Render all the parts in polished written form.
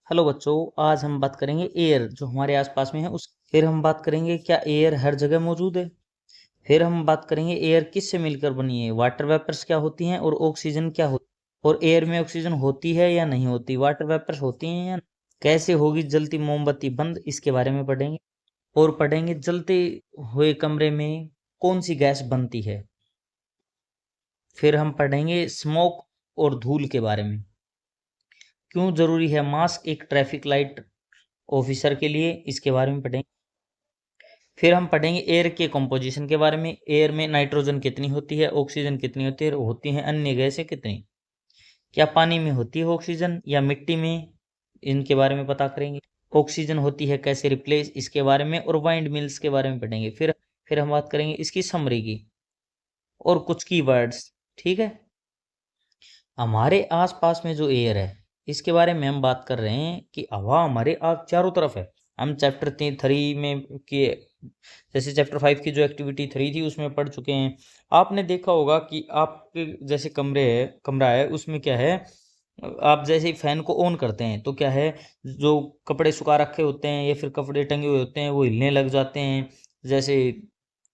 Hello बच्चों, आज हम बात करेंगे एयर जो हमारे आसपास में है उस। फिर हम बात करेंगे क्या एयर हर जगह मौजूद है। फिर हम बात करेंगे एयर किससे मिलकर बनी है, वाटर वेपर्स क्या होती हैं और ऑक्सीजन क्या होती है, और एयर में ऑक्सीजन होती है या नहीं होती, वाटर वेपर्स होती हैं या नहीं? कैसे होगी जलती मोमबत्ती बंद, इसके बारे में पढ़ेंगे। और पढ़ेंगे जलते हुए कमरे में कौन सी गैस बनती है। फिर हम पढ़ेंगे स्मोक और धूल के बारे में। क्यों जरूरी है मास्क एक ट्रैफिक लाइट ऑफिसर के लिए, इसके बारे में पढ़ेंगे। फिर हम पढ़ेंगे एयर के कंपोजिशन के बारे में। एयर में नाइट्रोजन कितनी होती है, ऑक्सीजन कितनी होती है, होती हैं अन्य गैसें कितनी, क्या पानी में होती है ऑक्सीजन या मिट्टी में, इनके बारे में पता करेंगे। ऑक्सीजन होती है कैसे रिप्लेस, इसके बारे में। और वाइंड मिल्स के बारे में पढ़ेंगे। फिर हम बात करेंगे इसकी समरी की और कुछ की वर्ड्स। ठीक है। हमारे आसपास में जो एयर है इसके बारे में हम बात कर रहे हैं कि हवा हमारे चारों तरफ है। हम चैप्टर 3 में कि जैसे चैप्टर 5 की जो एक्टिविटी 3 थी उसमें पढ़ चुके हैं। आपने देखा होगा कि आपके जैसे कमरा है उसमें क्या है, आप जैसे ही फैन को ऑन करते हैं तो क्या है, जो कपड़े सुखा रखे होते हैं या फिर कपड़े टंगे हुए होते हैं वो हिलने लग जाते हैं। जैसे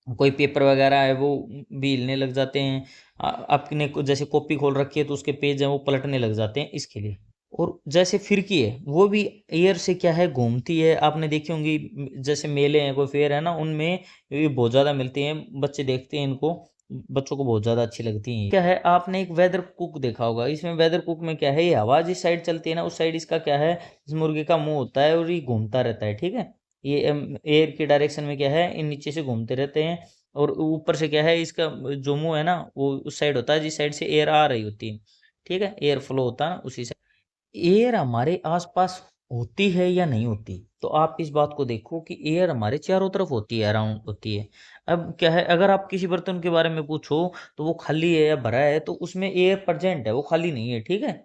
कोई पेपर वगैरह है वो भी हिलने लग जाते हैं। आपने जैसे कॉपी खोल रखी है तो उसके पेज हैं वो पलटने लग जाते हैं इसके लिए। और जैसे फिरकी है वो भी एयर से क्या है घूमती है। आपने देखी होंगी जैसे मेले हैं कोई फेयर है ना, उनमें ये बहुत ज़्यादा मिलती हैं, बच्चे देखते हैं इनको, बच्चों को बहुत ज़्यादा अच्छी लगती हैं। क्या है, आपने एक वेदर कुक देखा होगा, इसमें वेदर कुक में क्या है, ये हवा जिस साइड चलती है ना उस साइड इसका क्या है, इस मुर्गे का मुंह होता है और ये घूमता रहता है। ठीक है। ये एयर के डायरेक्शन में क्या है, इन नीचे से घूमते रहते हैं। और ऊपर से क्या है, इसका जो मुंह है ना वो उस साइड होता है जिस साइड से एयर आ रही होती है। ठीक है, एयर फ्लो होता है ना उसी से। एयर हमारे आसपास होती है या नहीं होती, तो आप इस बात को देखो कि एयर हमारे चारों तरफ होती है, अराउंड होती है। अब क्या है, अगर आप किसी बर्तन के बारे में पूछो तो वो खाली है या भरा है, तो उसमें एयर प्रेजेंट है, वो खाली नहीं है। ठीक है।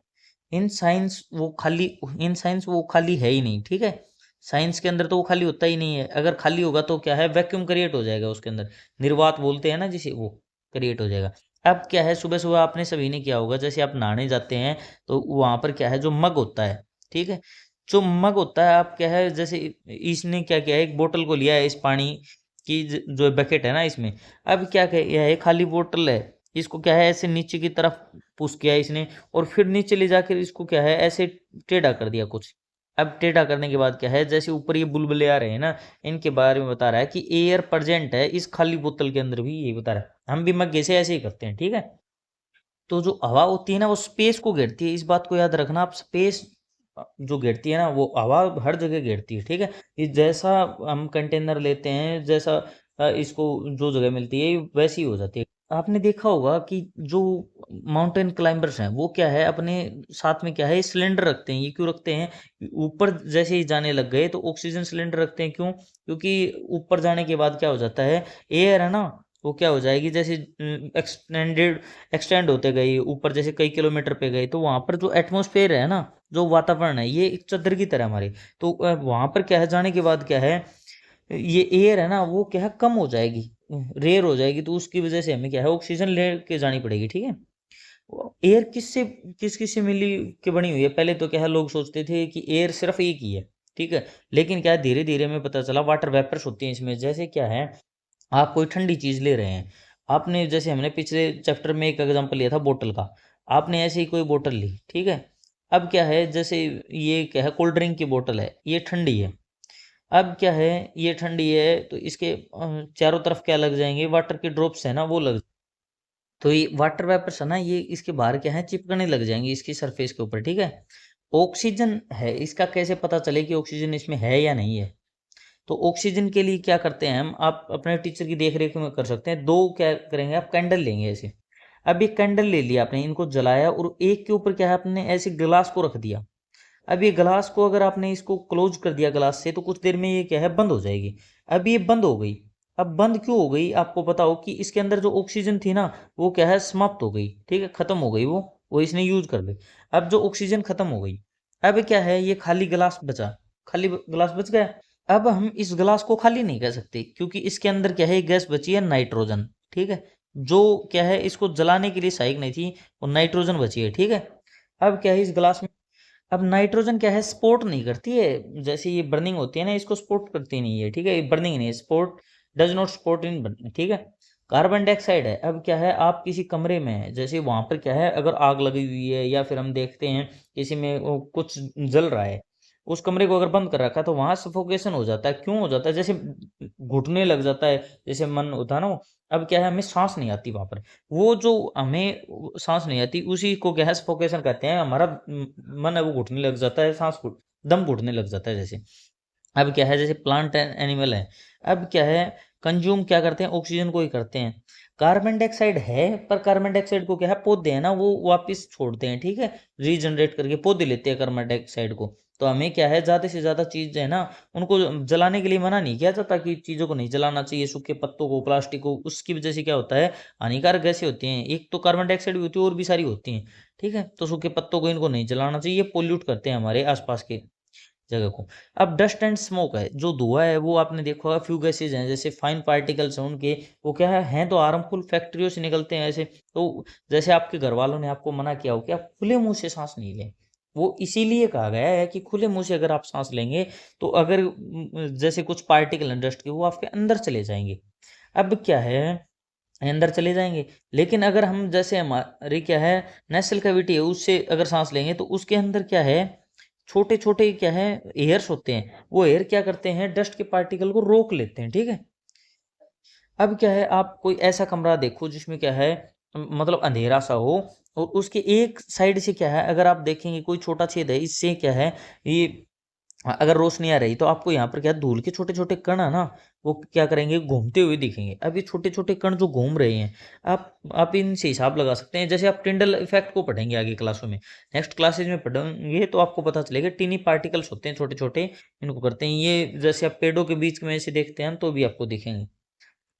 इन साइंस वो खाली है ही नहीं। ठीक है। साइंस के अंदर तो वो खाली होता ही नहीं है। अगर खाली होगा तो क्या है, वैक्यूम क्रिएट हो जाएगा उसके अंदर, निर्वात बोलते हैं ना जिसे, वो क्रिएट हो जाएगा। अब क्या है, सुबह सुबह आपने सभी ने किया होगा, जैसे आप नहाने जाते हैं तो वहां पर क्या है, जो मग होता है। ठीक है। जो मग होता है, आप क्या है, जैसे इसने क्या किया है, एक बोतल को लिया है इस पानी की जो बकेट है ना इसमें। अब क्या किया है, खाली बोतल है, इसको क्या है ऐसे नीचे की तरफ पुश किया है इसने, और फिर नीचे ले जाकर इसको क्या है ऐसे टेढ़ा कर दिया कुछ। अब टेढ़ा करने के बाद क्या है, जैसे ऊपर ये बुलबुले आ रहे हैं ना, इनके बारे में बता रहा है कि एयर प्रेजेंट है इस खाली बोतल के अंदर भी, ये बता रहा है। हम भी मग्गे से ऐसे ही करते हैं। ठीक है। तो जो हवा होती है ना वो स्पेस को घेरती है, इस बात को याद रखना आप। स्पेस जो घेरती है ना वो हवा हर जगह घेरती है। ठीक है। ये जैसा हम कंटेनर लेते हैं, जैसा इसको जो जगह मिलती है वैसी हो जाती है। आपने देखा होगा कि जो माउंटेन क्लाइंबर्स हैं वो क्या है, अपने साथ में क्या है सिलेंडर रखते हैं। ये क्यों रखते हैं, ऊपर जैसे ही जाने लग गए तो ऑक्सीजन सिलेंडर रखते हैं। क्यों? क्योंकि ऊपर जाने के बाद क्या हो जाता है, एयर है ना वो क्या हो जाएगी, जैसे एक्सटेंड होते गए ऊपर, जैसे कई किलोमीटर पे गए तो वहां पर जो एटमॉस्फेयर है ना, जो वातावरण है, ये एक चद्दर की तरह हमारे। तो वहां पर क्या है, जाने के बाद क्या है, ये एयर है ना वो क्या है कम हो जाएगी, रेयर हो जाएगी, तो उसकी वजह से हमें क्या है ऑक्सीजन लेके जानी पड़ेगी। ठीक है। एयर किस किस से मिली के बनी हुई है, पहले तो क्या है लोग सोचते थे कि एयर सिर्फ एक ही है। ठीक है। लेकिन क्या है, धीरे धीरे में पता चला वाटर वेपर्स होती हैं इसमें। जैसे क्या है, आप कोई ठंडी चीज ले रहे हैं, आपने जैसे हमने पिछले चैप्टर में एक एग्जांपल लिया था बोतल का, आपने ऐसे ही कोई बोतल ली। ठीक है। अब क्या है, जैसे ये क्या है कोल्ड ड्रिंक की बोतल है, ये ठंडी है। अब क्या है, ये ठंडी है तो इसके चारों तरफ क्या लग जाएंगे, वाटर के ड्रॉप्स है ना वो लग, तो ये वाटर वेपर्स है ना ये इसके बाहर क्या है चिपकने लग जाएंगे इसकी सरफेस के ऊपर। ठीक है। ऑक्सीजन है, इसका कैसे पता चले कि ऑक्सीजन इसमें है या नहीं है, तो ऑक्सीजन के लिए क्या करते हैं हम, आप अपने टीचर की देख रेख में कर सकते हैं। दो क्या करेंगे, आप कैंडल लेंगे ऐसे। अब ये कैंडल ले लिया आपने, इनको जलाया, और एक के ऊपर क्या है आपने ऐसे ग्लास को रख दिया। अब ये ग्लास को अगर आपने इसको क्लोज कर दिया ग्लास से, तो कुछ देर में ये क्या है बंद हो जाएगी। अब ये बंद हो गई। अब बंद क्यों हो गई, आपको पता हो कि इसके अंदर जो ऑक्सीजन थी ना वो क्या है समाप्त हो गई। ठीक है, खत्म हो गई, वो इसने यूज कर ली। अब जो ऑक्सीजन खत्म हो गई, अब क्या है ये खाली गिलास बचा, खाली गिलास बच गया। अब हम इस गिलास को खाली नहीं कर सकते, क्योंकि इसके अंदर क्या है एक गैस बची है नाइट्रोजन। ठीक है। जो क्या है इसको जलाने के लिए सहायक नहीं थी, वो नाइट्रोजन बची है। ठीक है। अब क्या है इस गिलास में अब नाइट्रोजन क्या है, सपोर्ट नहीं करती है, जैसे ये बर्निंग होती है ना, इसको सपोर्ट करती नहीं है, ठीक है, ये बर्निंग नहीं है, support does not support in burning, ठीक है। कार्बन डाइऑक्साइड है, अब क्या है, आप किसी कमरे में है, जैसे वहां पर क्या है, अगर आग लगी हुई है या फिर हम देखते हैं किसी में कुछ जल रहा है, उस कमरे को अगर बंद कर रखा है तो वहां सफोकेशन हो जाता है, क्यों हो जाता है, जैसे घुटने लग जाता है, जैसे मन होता है ना अब क्या है, हमें सांस नहीं आती वहां पर, वो जो हमें सांस नहीं आती उसी को क्या है, सफोकेशन कहते हैं, हमारा मन है वो घुटने लग जाता है, दम घुटने लग जाता है जैसे। अब क्या है, जैसे प्लांट एनिमल है, अब क्या है, कंज्यूम क्या करते हैं, ऑक्सीजन को ही करते हैं। कार्बन डाइऑक्साइड है, पर कार्बन डाइऑक्साइड को क्या है, पौधे हैं ना वो वापस छोड़ते हैं, ठीक है, रीजनरेट करके पौधे लेते हैं कार्बन डाइऑक्साइड को। तो हमें क्या है, ज्यादा से ज्यादा चीज है ना, उनको जलाने के लिए मना नहीं किया जाता कि चीजों को नहीं जलाना चाहिए, सूखे पत्तों को, प्लास्टिक को, उसकी वजह से क्या होता है, हानिकारक गैसें होती हैं, एक तो कार्बन डाइऑक्साइड भी होती है और भी सारी होती हैं, ठीक है, तो सूखे पत्तों को इनको नहीं जलाना चाहिए, पोल्यूट करते हैं हमारे आसपास के जगह को। अब डस्ट एंड स्मोक है, जो धुआं है वो आपने देखा होगा, फ्यू गैसेज हैं, जैसे फाइन पार्टिकल्स हैं उनके, वो क्या है, हैं तो हार्मफुल, फैक्ट्रियों से निकलते हैं ऐसे, तो जैसे आपके घर वालों ने आपको मना किया हो कि आप खुले मुंह से सांस नहीं लें, वो इसीलिए कहा गया है कि खुले मुंह से अगर आप सांस लेंगे तो अगर जैसे कुछ पार्टिकल हैं डस्ट के, वो आपके अंदर चले जाएंगे। अब क्या है, अंदर चले जाएंगे, लेकिन अगर हम जैसे हमारी क्या है, नेशनल कैविटी है, उससे अगर सांस लेंगे तो उसके अंदर क्या है, छोटे छोटे क्या है, एयर्स होते हैं, वो एयर क्या करते हैं, डस्ट के पार्टिकल को रोक लेते हैं, ठीक है। अब क्या है, आप कोई ऐसा कमरा देखो जिसमें क्या है, मतलब अंधेरा सा हो, और उसके एक साइड से क्या है, अगर आप देखेंगे कोई छोटा छेद है, इससे क्या है, ये अगर रोशनी आ रही तो आपको यहाँ पर क्या है, धूल के छोटे छोटे कण है ना, वो क्या करेंगे, घूमते हुए दिखेंगे। अब ये छोटे छोटे कण जो घूम रहे हैं, आप इनसे हिसाब लगा सकते हैं, जैसे आप टिंडल इफेक्ट को पढ़ेंगे आगे क्लासों में, नेक्स्ट क्लासेज में पढ़ेंगे तो आपको पता चलेगा, टीनी पार्टिकल्स होते हैं छोटे छोटे, इनको करते हैं ये, जैसे आप पेड़ों के बीच में से देखते हैं तो भी आपको दिखेंगे।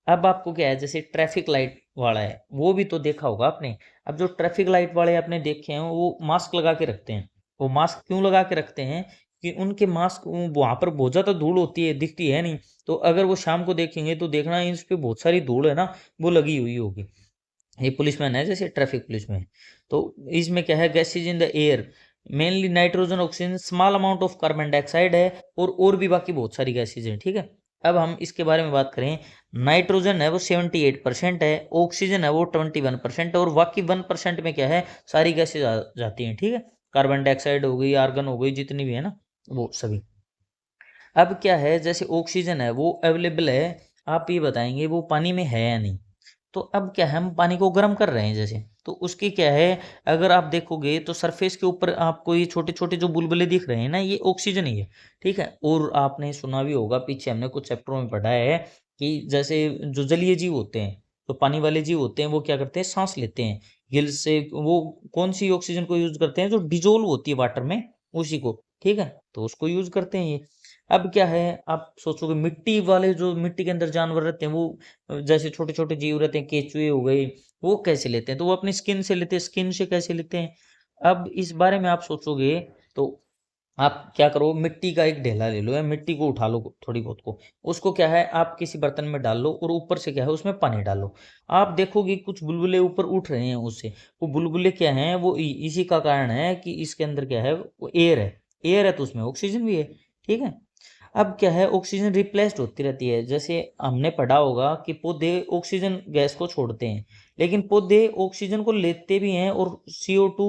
अब आपको क्या है, जैसे ट्रैफिक लाइट वाला है, वो भी तो देखा होगा आपने। अब जो ट्रैफिक लाइट वाले आपने देखे हैं, वो मास्क लगा के रखते हैं, वो मास्क क्यों लगा के रखते हैं, कि उनके मास्क वहां पर बहुत ज्यादा धूल होती है, दिखती है नहीं, तो अगर वो शाम को देखेंगे तो देखना इस पे बहुत सारी धूल है ना, वो लगी हुई होगी। ये पुलिसमैन है, जैसे ट्रैफिक पुलिस में, तो इसमें क्या है, gases in the air, mainly nitrogen, oxygen, small amount of carbon dioxide है, और भी बाकी बहुत सारी गैसेज हैं, ठीक है। अब हम इसके बारे में बात करें, नाइट्रोजन है वो 78% है, ऑक्सीजन है वो 21% है, और बाकी 1% में क्या है, सारी गैसेज आ जाती हैं, ठीक है, कार्बन डाइऑक्साइड हो गई, आर्गन हो गई, जितनी भी है ना, वो सभी। अब क्या है, जैसे ऑक्सीजन है वो अवेलेबल है, आप ये बताएंगे वो पानी में है या नहीं। तो अब क्या है, हम पानी को गर्म कर रहे हैं जैसे, तो उसकी क्या है, अगर आप देखोगे तो सरफेस के ऊपर आपको ये छोटे छोटे जो बुलबुले दिख रहे हैं ना, ये ऑक्सीजन ही है, ठीक है। और आपने सुना भी होगा, पीछे हमने कुछ चैप्टरों में पढ़ा है कि जैसे जो जलीय जीव होते हैं, तो पानी वाले जीव होते हैं, वो क्या करते हैं, सांस लेते हैं गिल्स से, वो कौन सी ऑक्सीजन को यूज करते हैं, जो डिजोल्व होती है वाटर में, उसी को, ठीक है, तो उसको यूज करते हैं ये। अब क्या है, आप सोचोगे मिट्टी वाले, जो मिट्टी के अंदर जानवर रहते हैं, वो जैसे छोटे छोटे जीव रहते हैं, केचुए हो गए, वो कैसे लेते हैं, तो वो अपनी स्किन से लेते हैं, स्किन से कैसे लेते हैं। अब इस बारे में आप सोचोगे तो आप क्या करो, मिट्टी का एक ढेला ले लो, या मिट्टी को उठा लो थोड़ी बहुत को, उसको क्या है, आप किसी बर्तन में डाल लो, और ऊपर से क्या है, उसमें पानी डालो, आप देखोगे कुछ बुलबुले ऊपर उठ रहे हैं उससे, वो बुलबुले क्या हैं, वो इसी का कारण है कि इसके अंदर क्या है, वो एयर है, एयर है तो उसमें ऑक्सीजन भी है, ठीक है। अब क्या है, ऑक्सीजन रिप्लेस्ड होती रहती है, जैसे हमने पढ़ा होगा कि पौधे ऑक्सीजन गैस को छोड़ते हैं, लेकिन पौधे ऑक्सीजन को लेते भी हैं, और CO2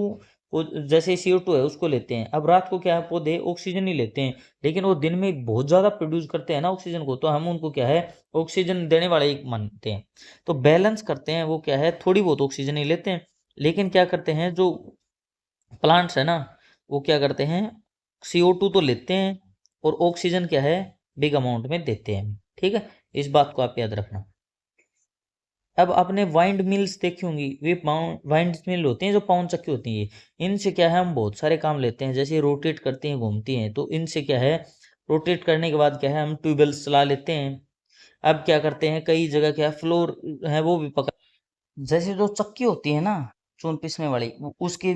को, जैसे CO2 है उसको लेते हैं। अब रात को क्या है, पौधे ऑक्सीजन ही लेते हैं, लेकिन वो दिन में बहुत ज्यादा प्रोड्यूस करते हैं ना ऑक्सीजन को, तो हम उनको क्या है, ऑक्सीजन देने वाले ही मानते हैं। तो बैलेंस करते हैं, वो क्या है, थोड़ी बहुत ऑक्सीजन ही लेते हैं, लेकिन क्या करते हैं, जो प्लांट्स है ना, वो क्या करते हैं, CO2 तो लेते हैं, और ऑक्सीजन क्या है, बिग अमाउंट में देते हैं, ठीक है, इस बात को आप याद रखना। अब आपने वाइंड मिल्स देखी होंगी, वे वाइंड मिल होते हैं जो पवन चक्की होती है, इनसे क्या है, हम बहुत सारे काम लेते हैं, जैसे रोटेट करती हैं, घूमती हैं, तो इनसे क्या है, रोटेट करने के बाद क्या है, हम ट्यूबवेल्स चला लेते हैं। अब क्या करते हैं, कई जगह क्या है, फ्लोर है वो भी पका, जैसे जो चक्की होती है ना, चून पीसने वाली, उसके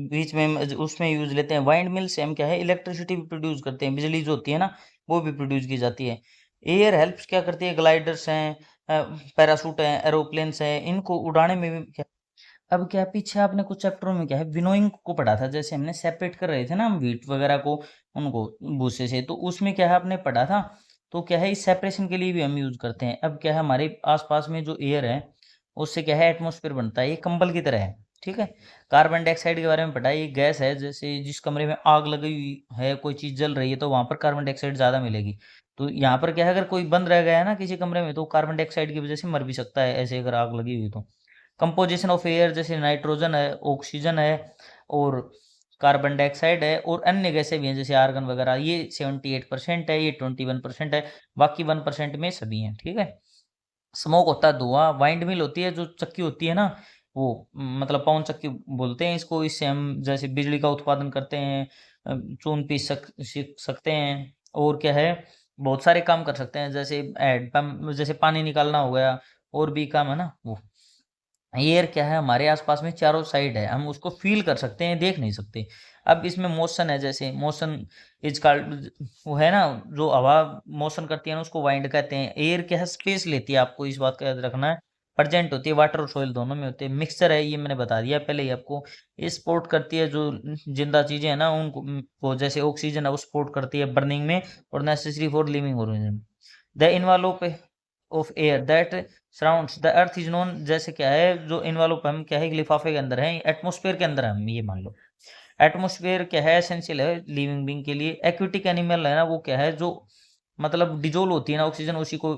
बीच में उसमें यूज लेते हैं। वाइंड मिल से हम क्या है, इलेक्ट्रिसिटी भी प्रोड्यूस करते हैं, बिजली जो होती है ना, वो भी प्रोड्यूस की जाती है। एयर हेल्प्स क्या करती है, ग्लाइडर्स हैं, पैरासूट हैं, एरोप्लेन्स हैं, इनको उड़ाने में भी क्या अब क्या है, पीछे आपने कुछ चैप्टरों में क्या है विनोइंग को पढ़ा था, जैसे हमने सेपरेट कर रहे थे ना हम व्हीट वगैरह को उनको भूसे से, तो उसमें क्या है आपने पढ़ा था। तो क्या है इस सेपरेशन के लिए भी हम यूज करते हैं। अब क्या है हमारे आसपास में जो एयर है उससे क्या है एटमॉस्फेयर बनता है, ये कंबल की तरह है। ठीक है, कार्बन डाइऑक्साइड के बारे में पढ़ा है, ये गैस है, जैसे जिस कमरे में आग लगी हुई है, कोई चीज जल रही है तो वहां पर कार्बन डाइऑक्साइड ज्यादा मिलेगी। तो यहाँ पर क्या है अगर कोई बंद रह गया है ना किसी कमरे में तो कार्बन डाइऑक्साइड की वजह से मर भी सकता है, ऐसे अगर आग लगी हुई तो। कंपोजिशन ऑफ एयर जैसे नाइट्रोजन है, ऑक्सीजन है और कार्बन डाइऑक्साइड है और अन्य गैसें भी हैं जैसे आर्गन वगैरह, ये 78% है, ये 21% है, बाकी 1% में सभी हैं। ठीक है, स्मोक होता है धुआं, वाइंड मिल होती है जो चक्की होती है ना, वो मतलब पवन चक्की बोलते हैं इसको, इससे हम जैसे बिजली का उत्पादन करते हैं, चून पीस सीख सकते हैं और क्या है बहुत सारे काम कर सकते हैं, जैसे हैंड पंप जैसे पानी निकालना हो गया, और भी काम है ना वो। एयर क्या है हमारे आसपास में चारों साइड है, हम उसको फील कर सकते हैं, देख नहीं सकते। अब इसमें मोशन है, जैसे मोशन इज कॉल्ड, वो है ना जो हवा मोशन करती है ना उसको वाइंड कहते हैं। एयर क्या है स्पेस लेती है, आपको इस बात का याद रखना है। प्रेजेंट होती है वाटर और सॉइल दोनों में होते हैं, मिक्सचर है, ये मैंने बता दिया पहले ही आपको। ये सपोर्ट करती है जो जिंदा चीजें है ना उनको, वो जैसे ऑक्सीजन है वो सपोर्ट करती है बर्निंग में और necessary for living organism. The involve of air that surrounds the earth is known, जैसे क्या है जो इन्वॉल्व हम क्या है एक लिफाफे के अंदर है, एटमॉस्फेयर के अंदर है हम, ये मान लो। एटमॉस्फेयर क्या है एसेंशियल है लिविंग बीइंग के लिए। एक्विटिक एनिमल है ना वो क्या है जो मतलब डिजोल्व होती है ना ऑक्सीजन, उसी को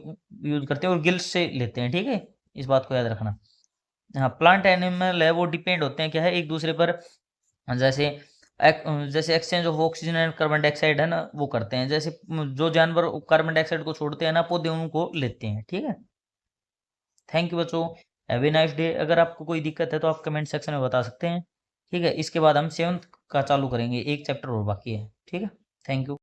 यूज करते हैं और गिल्स से लेते हैं। ठीक है, इस बात को याद रखना। हाँ, प्लांट एनिमल है वो डिपेंड होते हैं क्या है एक दूसरे पर, जैसे जैसे exchange of oxygen and carbon dioxide है ना वो करते हैं, जैसे जो जानवर कार्बन डाइऑक्साइड को छोड़ते हैं ना पौधे उनको लेते हैं। ठीक है, थैंक यू बच्चों, हैव ए नाइस डे। अगर आपको कोई दिक्कत है तो आप कमेंट सेक्शन में बता सकते हैं। ठीक है, इसके बाद हम सेवन्थ का चालू करेंगे, एक चैप्टर और बाकी है। ठीक है, थैंक यू।